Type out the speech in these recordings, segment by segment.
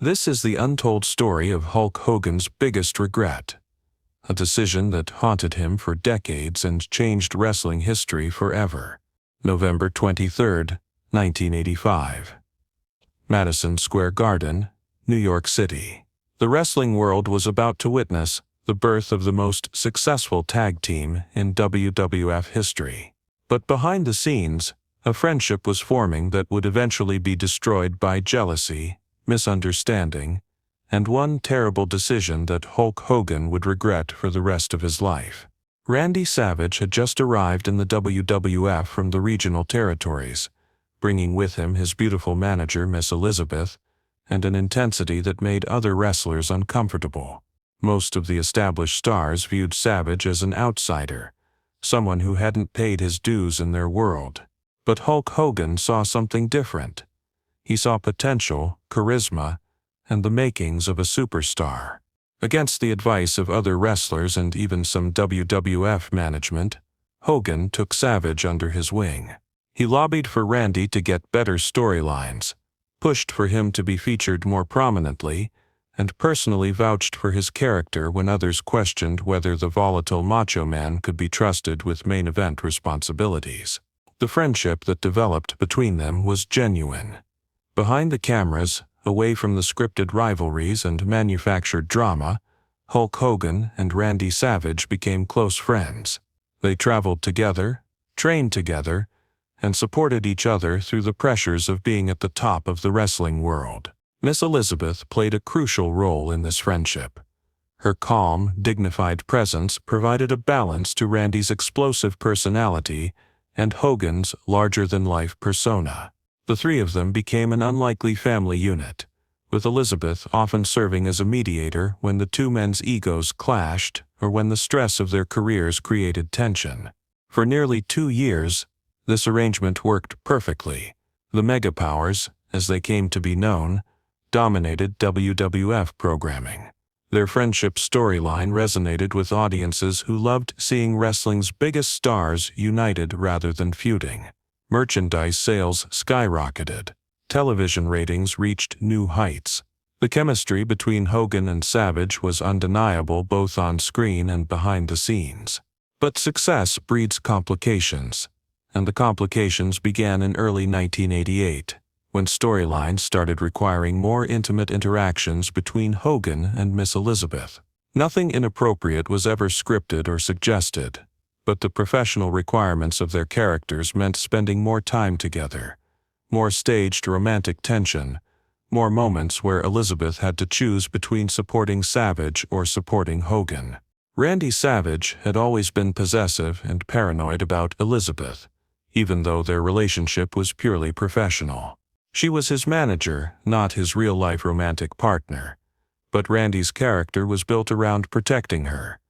This is the untold story of Hulk Hogan's biggest regret, a decision that haunted him for decades and changed wrestling history forever. November 23, 1985. Madison Square Garden, New York City. The wrestling world was about to witness the birth of the most successful tag team in WWF history. But behind the scenes, a friendship was forming that would eventually be destroyed by jealousy, misunderstanding, and one terrible decision that Hulk Hogan would regret for the rest of his life. Randy Savage had just arrived in the WWF from the regional territories, bringing with him his beautiful manager, Miss Elizabeth, and an intensity that made other wrestlers uncomfortable. Most of the established stars viewed Savage as an outsider, someone who hadn't paid his dues in their world. But Hulk Hogan saw something different. He saw potential, charisma, and the makings of a superstar. Against the advice of other wrestlers and even some WWF management, Hogan took Savage under his wing. He lobbied for Randy to get better storylines, pushed for him to be featured more prominently, and personally vouched for his character when others questioned whether the volatile Macho Man could be trusted with main event responsibilities. The friendship that developed between them was genuine. Behind the cameras, away from the scripted rivalries and manufactured drama, Hulk Hogan and Randy Savage became close friends. They traveled together, trained together, and supported each other through the pressures of being at the top of the wrestling world. Miss Elizabeth played a crucial role in this friendship. Her calm, dignified presence provided a balance to Randy's explosive personality and Hogan's larger-than-life persona. The three of them became an unlikely family unit, with Elizabeth often serving as a mediator when the two men's egos clashed or when the stress of their careers created tension. For nearly 2 years, this arrangement worked perfectly. The Megapowers, as they came to be known, dominated WWF programming. Their friendship storyline resonated with audiences who loved seeing wrestling's biggest stars united rather than feuding. Merchandise sales skyrocketed. Television ratings reached new heights. The chemistry between Hogan and Savage was undeniable both on screen and behind the scenes. But success breeds complications, and the complications began in early 1988, when storylines started requiring more intimate interactions between Hogan and Miss Elizabeth. Nothing inappropriate was ever scripted or suggested, but the professional requirements of their characters meant spending more time together, more staged romantic tension, more moments where Elizabeth had to choose between supporting Savage or supporting Hogan. Randy Savage had always been possessive and paranoid about Elizabeth, even though their relationship was purely professional. She was his manager, not his real-life romantic partner, but Randy's character was built around protecting her,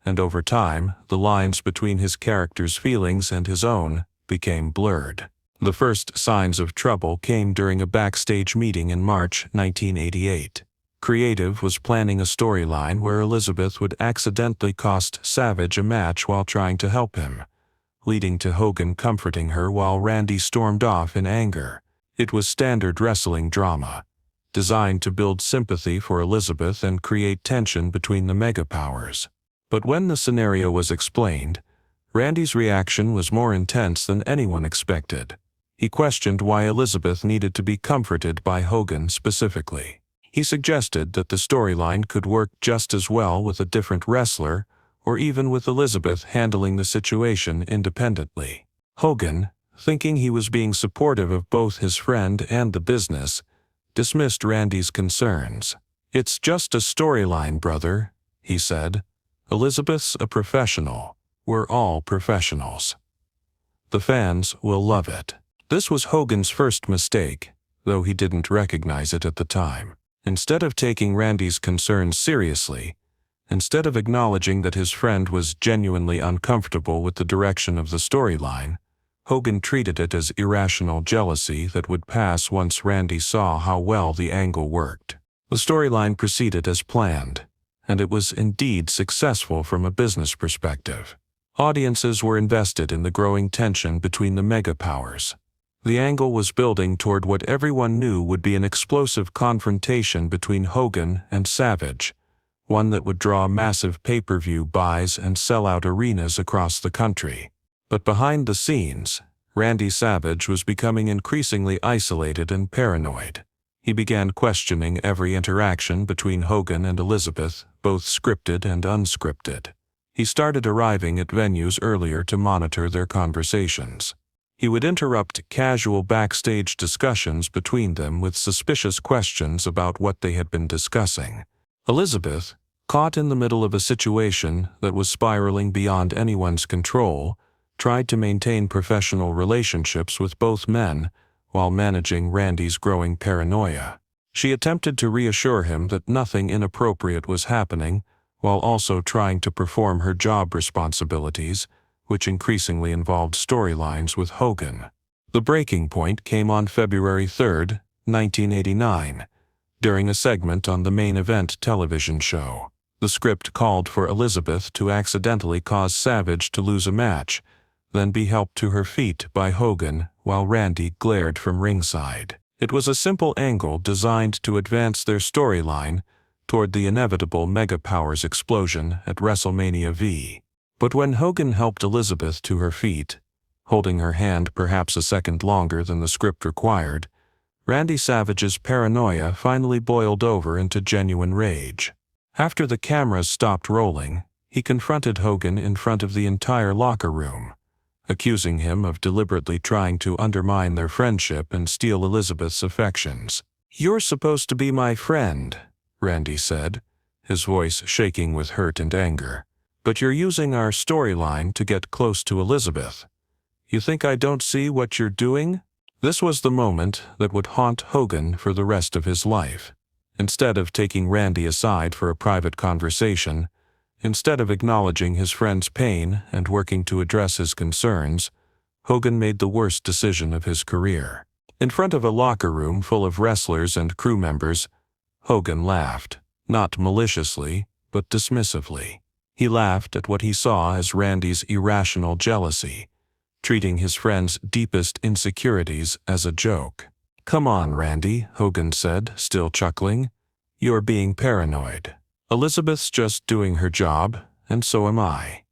and over time, the lines between his character's feelings and his own became blurred. The first signs of trouble came during a backstage meeting in March 1988. Creative was planning a storyline where Elizabeth would accidentally cost Savage a match while trying to help him, leading to Hogan comforting her while Randy stormed off in anger. It was standard wrestling drama, designed to build sympathy for Elizabeth and create tension between the Megapowers. But when the scenario was explained, Randy's reaction was more intense than anyone expected. He questioned why Elizabeth needed to be comforted by Hogan specifically. He suggested that the storyline could work just as well with a different wrestler, or even with Elizabeth handling the situation independently. Hogan, thinking he was being supportive of both his friend and the business, dismissed Randy's concerns. "It's just a storyline, brother," he said. "Elizabeth's a professional. We're all professionals. The fans will love it." This was Hogan's first mistake, though he didn't recognize it at the time. Instead of taking Randy's concerns seriously, instead of acknowledging that his friend was genuinely uncomfortable with the direction of the storyline, Hogan treated it as irrational jealousy that would pass once Randy saw how well the angle worked. The storyline proceeded as planned, and it was indeed successful from a business perspective. Audiences were invested in the growing tension between the Megapowers. The angle was building toward what everyone knew would be an explosive confrontation between Hogan and Savage, one that would draw massive pay-per-view buys and sell out arenas across the country. But behind the scenes, Randy Savage was becoming increasingly isolated and paranoid. He began questioning every interaction between Hogan and Elizabeth, both scripted and unscripted. He started arriving at venues earlier to monitor their conversations. He would interrupt casual backstage discussions between them with suspicious questions about what they had been discussing. Elizabeth, caught in the middle of a situation that was spiraling beyond anyone's control, tried to maintain professional relationships with both men while managing Randy's growing paranoia. She attempted to reassure him that nothing inappropriate was happening, while also trying to perform her job responsibilities, which increasingly involved storylines with Hogan. The breaking point came on February 3, 1989, during a segment on the Main Event television show. The script called for Elizabeth to accidentally cause Savage to lose a match, then be helped to her feet by Hogan while Randy glared from ringside. It was a simple angle designed to advance their storyline toward the inevitable Mega Powers explosion at WrestleMania V. But when Hogan helped Elizabeth to her feet, holding her hand perhaps a second longer than the script required, Randy Savage's paranoia finally boiled over into genuine rage. After the cameras stopped rolling, he confronted Hogan in front of the entire locker room, accusing him of deliberately trying to undermine their friendship and steal Elizabeth's affections. "You're supposed to be my friend," Randy said, his voice shaking with hurt and anger. "But you're using our storyline to get close to Elizabeth. You think I don't see what you're doing?" This was the moment that would haunt Hogan for the rest of his life. Instead of taking Randy aside for a private conversation, instead of acknowledging his friend's pain and working to address his concerns, Hogan made the worst decision of his career. In front of a locker room full of wrestlers and crew members, Hogan laughed, not maliciously, but dismissively. He laughed at what he saw as Randy's irrational jealousy, treating his friend's deepest insecurities as a joke. "Come on, Randy," Hogan said, still chuckling. "You're being paranoid. Elizabeth's just doing her job, and so am I.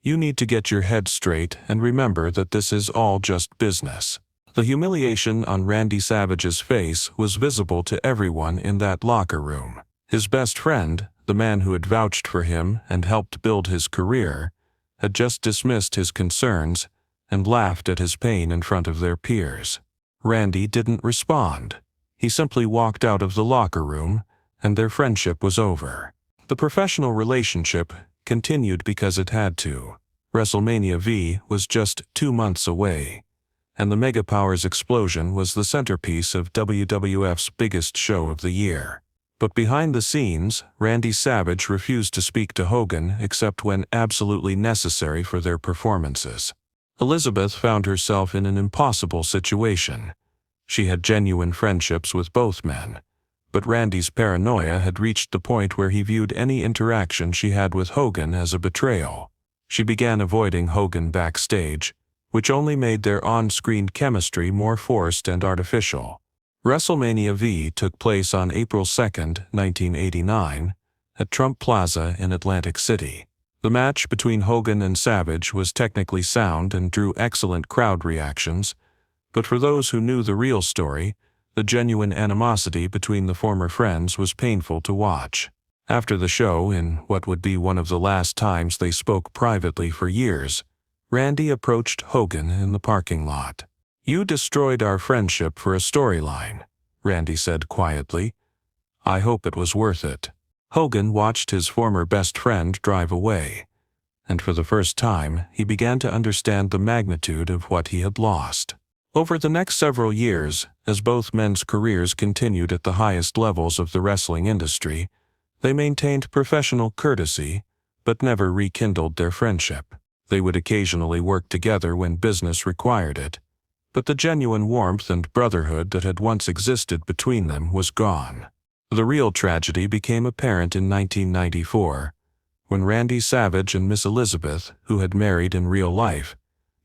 You need to get your head straight and remember that this is all just business." The humiliation on Randy Savage's face was visible to everyone in that locker room. His best friend, the man who had vouched for him and helped build his career, had just dismissed his concerns and laughed at his pain in front of their peers. Randy didn't respond. He simply walked out of the locker room, and their friendship was over. The professional relationship continued because it had to. WrestleMania V was just 2 months away, and the Mega Powers explosion was the centerpiece of WWF's biggest show of the year. But behind the scenes, Randy Savage refused to speak to Hogan except when absolutely necessary for their performances. Elizabeth found herself in an impossible situation. She had genuine friendships with both men, but Randy's paranoia had reached the point where he viewed any interaction she had with Hogan as a betrayal. She began avoiding Hogan backstage, which only made their on-screen chemistry more forced and artificial. WrestleMania V took place on April 2, 1989, at Trump Plaza in Atlantic City. The match between Hogan and Savage was technically sound and drew excellent crowd reactions, but for those who knew the real story, the genuine animosity between the former friends was painful to watch. After the show, in what would be one of the last times they spoke privately for years, Randy approached Hogan in the parking lot. "You destroyed our friendship for a storyline," Randy said quietly. "I hope it was worth it." Hogan watched his former best friend drive away, and for the first time he began to understand the magnitude of what he had lost. Over the next several years, as both men's careers continued at the highest levels of the wrestling industry, they maintained professional courtesy, but never rekindled their friendship. They would occasionally work together when business required it, but the genuine warmth and brotherhood that had once existed between them was gone. The real tragedy became apparent in 1994, when Randy Savage and Miss Elizabeth, who had married in real life,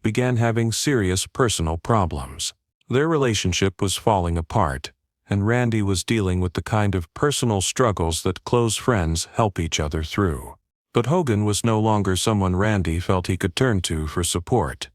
began having serious personal problems. Their relationship was falling apart, and Randy was dealing with the kind of personal struggles that close friends help each other through. But Hogan was no longer someone Randy felt he could turn to for support.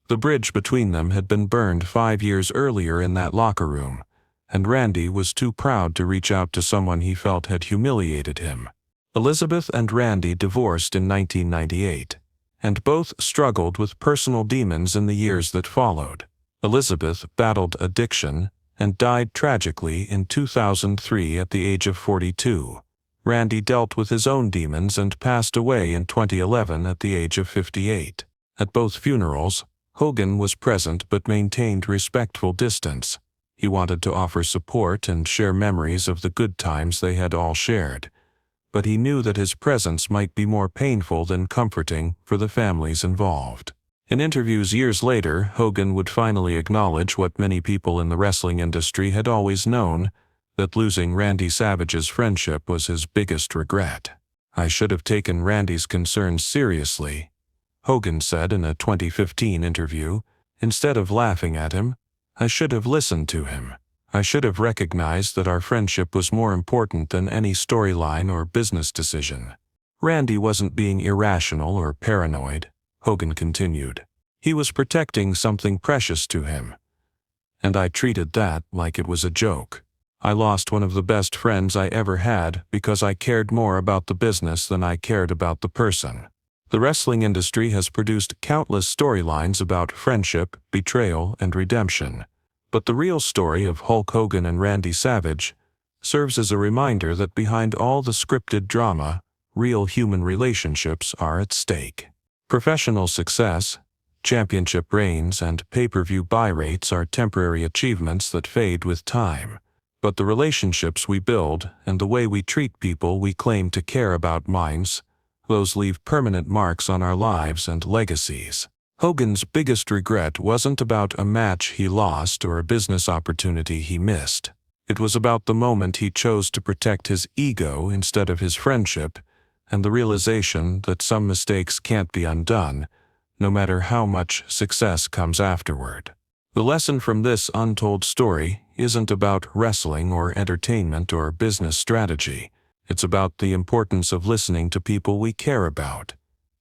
The bridge between them had been burned 5 years earlier in that locker room, and Randy was too proud to reach out to someone he felt had humiliated him. Elizabeth and Randy divorced in 1998, and both struggled with personal demons in the years that followed. Elizabeth battled addiction and died tragically in 2003 at the age of 42. Randy dealt with his own demons and passed away in 2011 at the age of 58. At both funerals, Hogan was present but maintained respectful distance. He wanted to offer support and share memories of the good times they had all shared, but he knew that his presence might be more painful than comforting for the families involved. In interviews years later, Hogan would finally acknowledge what many people in the wrestling industry had always known, that losing Randy Savage's friendship was his biggest regret. "I should have taken Randy's concerns seriously," Hogan said in a 2015 interview. "Instead of laughing at him, I should have listened to him. I should have recognized that our friendship was more important than any storyline or business decision." Randy wasn't being irrational or paranoid, Hogan continued. He was protecting something precious to him. "And I treated that like it was a joke. I lost one of the best friends I ever had because I cared more about the business than I cared about the person." The wrestling industry has produced countless storylines about friendship, betrayal, and redemption. But the real story of Hulk Hogan and Randy Savage serves as a reminder that behind all the scripted drama, real human relationships are at stake. Professional success, championship reigns, and pay-per-view buy rates are temporary achievements that fade with time. But the relationships we build and the way we treat people we claim to care about minds, those leave permanent marks on our lives and legacies. Hogan's biggest regret wasn't about a match he lost or a business opportunity he missed. It was about the moment he chose to protect his ego instead of his friendship, and the realization that some mistakes can't be undone, no matter how much success comes afterward. The lesson from this untold story isn't about wrestling or entertainment or business strategy. It's about the importance of listening to people we care about,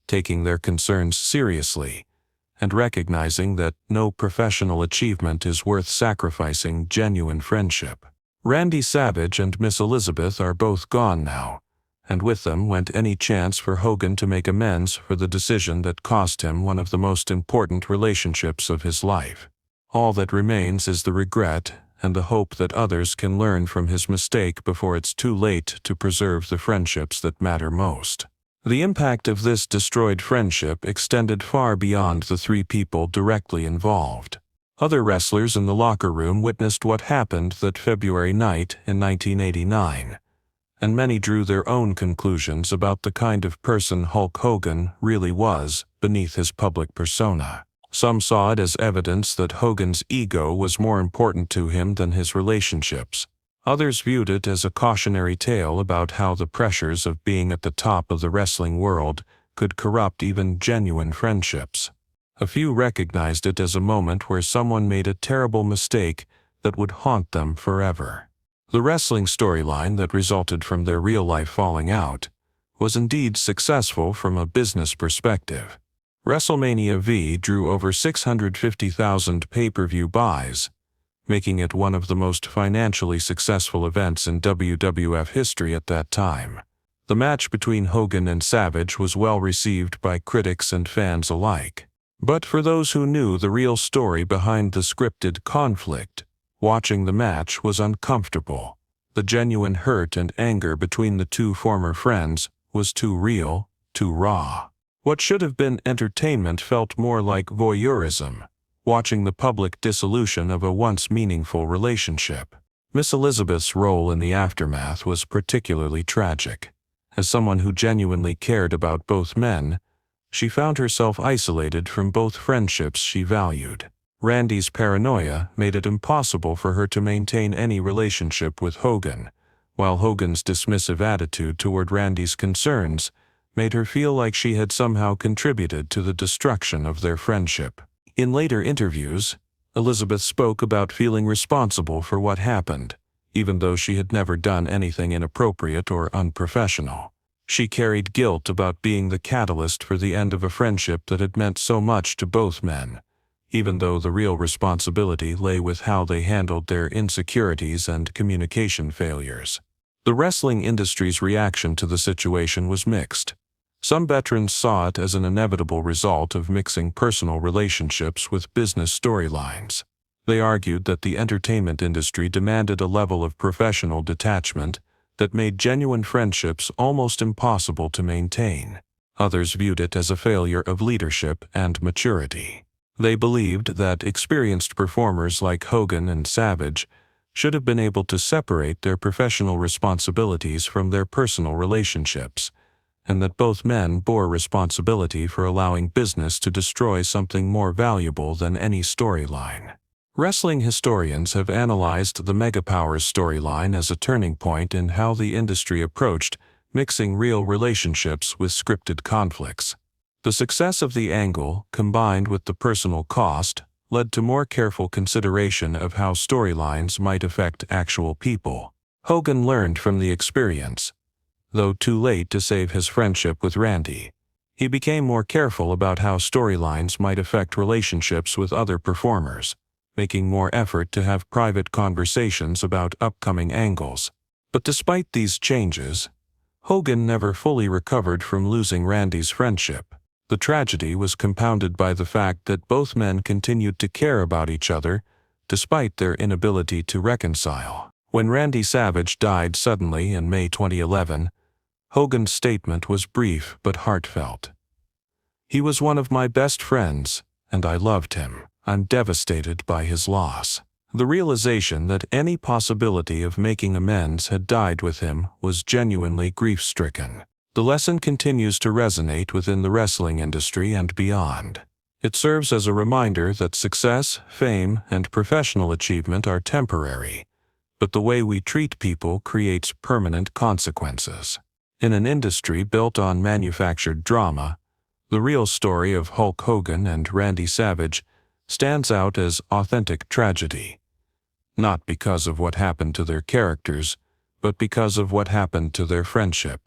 taking their concerns seriously, and recognizing that no professional achievement is worth sacrificing genuine friendship. Randy Savage and Miss Elizabeth are both gone now, and with them went any chance for Hogan to make amends for the decision that cost him one of the most important relationships of his life. All that remains is the regret and the hope that others can learn from his mistake before it's too late to preserve the friendships that matter most. The impact of this destroyed friendship extended far beyond the three people directly involved. Other wrestlers in the locker room witnessed what happened that February night in 1989, and many drew their own conclusions about the kind of person Hulk Hogan really was beneath his public persona. Some saw it as evidence that Hogan's ego was more important to him than his relationships. Others viewed it as a cautionary tale about how the pressures of being at the top of the wrestling world could corrupt even genuine friendships. A few recognized it as a moment where someone made a terrible mistake that would haunt them forever. The wrestling storyline that resulted from their real-life falling out was indeed successful from a business perspective. WrestleMania V drew over 650,000 pay-per-view buys, making it one of the most financially successful events in WWF history at that time. The match between Hogan and Savage was well received by critics and fans alike. But for those who knew the real story behind the scripted conflict, watching the match was uncomfortable. The genuine hurt and anger between the two former friends was too real, too raw. What should have been entertainment felt more like voyeurism, watching the public dissolution of a once meaningful relationship. Miss Elizabeth's role in the aftermath was particularly tragic. As someone who genuinely cared about both men, she found herself isolated from both friendships she valued. Randy's paranoia made it impossible for her to maintain any relationship with Hogan, while Hogan's dismissive attitude toward Randy's concerns made her feel like she had somehow contributed to the destruction of their friendship. In later interviews, Elizabeth spoke about feeling responsible for what happened, even though she had never done anything inappropriate or unprofessional. She carried guilt about being the catalyst for the end of a friendship that had meant so much to both men, even though the real responsibility lay with how they handled their insecurities and communication failures. The wrestling industry's reaction to the situation was mixed. Some veterans saw it as an inevitable result of mixing personal relationships with business storylines. They argued that the entertainment industry demanded a level of professional detachment that made genuine friendships almost impossible to maintain. Others viewed it as a failure of leadership and maturity. They believed that experienced performers like Hogan and Savage should have been able to separate their professional responsibilities from their personal relationships, and that both men bore responsibility for allowing business to destroy something more valuable than any storyline. Wrestling historians have analyzed the Mega Powers storyline as a turning point in how the industry approached mixing real relationships with scripted conflicts. The success of the angle, combined with the personal cost, led to more careful consideration of how storylines might affect actual people. Hogan learned from the experience. Though too late to save his friendship with Randy, he became more careful about how storylines might affect relationships with other performers, making more effort to have private conversations about upcoming angles. But despite these changes, Hogan never fully recovered from losing Randy's friendship. The tragedy was compounded by the fact that both men continued to care about each other, despite their inability to reconcile. When Randy Savage died suddenly in May 2011, Hogan's statement was brief but heartfelt. "He was one of my best friends, and I loved him. I'm devastated by his loss." The realization that any possibility of making amends had died with him was genuinely grief-stricken. The lesson continues to resonate within the wrestling industry and beyond. It serves as a reminder that success, fame, and professional achievement are temporary, but the way we treat people creates permanent consequences. In an industry built on manufactured drama, the real story of Hulk Hogan and Randy Savage stands out as authentic tragedy, not because of what happened to their characters, but because of what happened to their friendship.